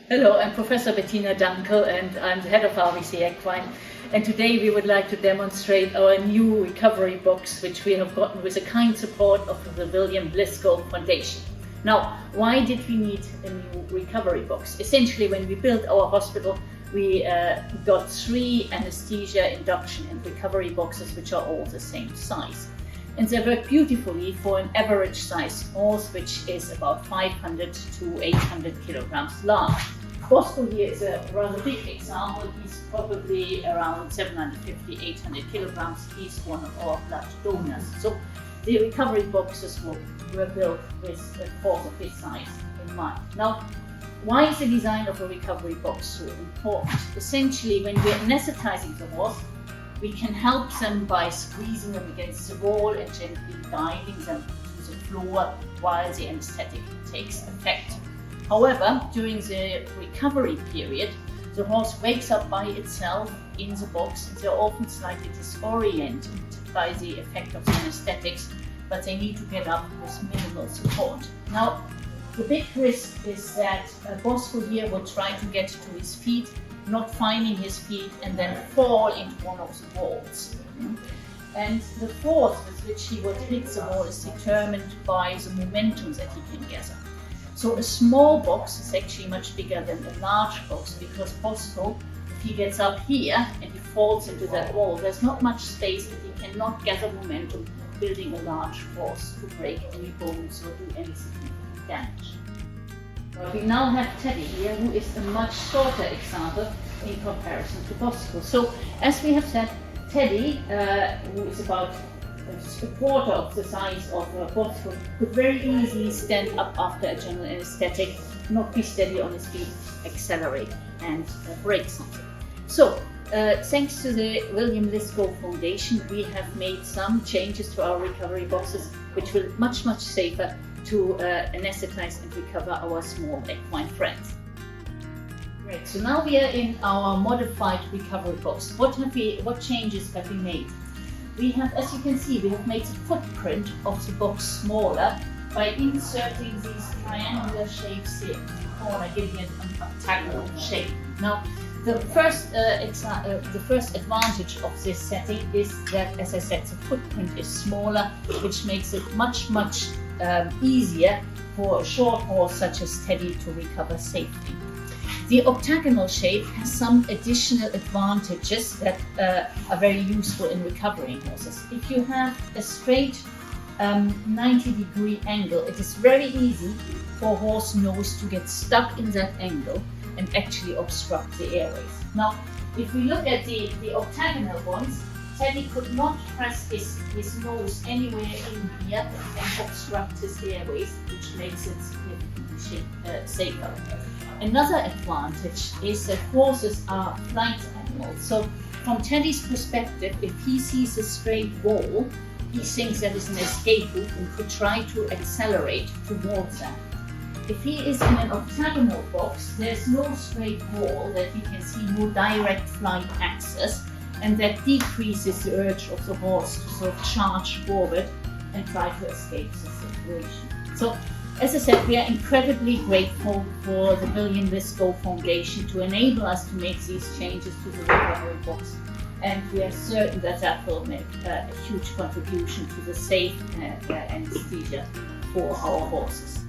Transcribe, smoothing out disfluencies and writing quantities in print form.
Hello, I'm Professor Bettina Dankel and I'm the head of RVC Equine. And today we would like to demonstrate our new recovery box, which we have gotten with the kind support of the William Lithgow Foundation. Now, why did we need a new recovery box? Essentially, when we built our hospital, we got 3 anesthesia, induction and recovery boxes, which are all the same size. And they work beautifully for an average size horse, which is about 500 to 800 kilograms large. Bosco here is a rather big example. He's probably around 750, 800 kilograms. He's one of our blood donors. So the recovery boxes were built with a horse of his size in mind. Now, why is the design of a recovery box so important? Essentially, when we're anesthetizing the horse, we can help them by squeezing them against the wall and gently guiding them to the floor while the anesthetic takes effect. However, during the recovery period, the horse wakes up by itself in the box and they're often slightly disoriented by the effect of the anesthetics, but they need to get up with minimal support. Now, the big risk is that Bosco here will try to get to his feet, not finding his feet, and then fall into one of the walls. And the force with which he would hit the wall is determined by the momentum that he can gather. So a small box is actually much bigger than a large box, because Bosco, if he gets up here and he falls into that wall, there's not much space that he cannot gather momentum, building a large force to break any bones or do any significant damage. We now have Teddy here, who is a much shorter example in comparison to Bosco. So, as we have said, Teddy, who is about a quarter of the size of Bosco, could very easily stand up after a general anesthetic, not be steady on his feet, accelerate and break something. So, thanks to the William Lithgow Foundation, we have made some changes to our recovery boxes, which will much safer to anesthetize and recover our small equine friends. Great, so now we are in our modified recovery box. What changes have we made? We have, as you can see, we have made the footprint of the box smaller by inserting these triangular shapes here in the corner, giving it an octagonal shape. Now, the first advantage of this setting is that, as I said, the footprint is smaller, which makes it much easier for a short horse such as Teddy to recover safely. The octagonal shape has some additional advantages that are very useful in recovering horses. If you have a straight 90-degree angle, it is very easy for a horse nose to get stuck in that angle and actually obstruct the airways. Now, if we look at the octagonal ones, Teddy could not press his nose anywhere in here and obstruct his airways, which makes it significantly safer. Another advantage is that horses are flight animals. So from Teddy's perspective, if he sees a straight wall, he thinks that is an escape route and could try to accelerate towards that. If he is in an octagonal box, there's no straight wall that he can see, no direct flight access, and that decreases the urge of the horse to sort of charge forward and try to escape the situation. So, as I said, we are incredibly grateful for the William Lithgow Foundation to enable us to make these changes to the recovery box, and we are certain that will make a huge contribution to the safe anesthesia for our horses.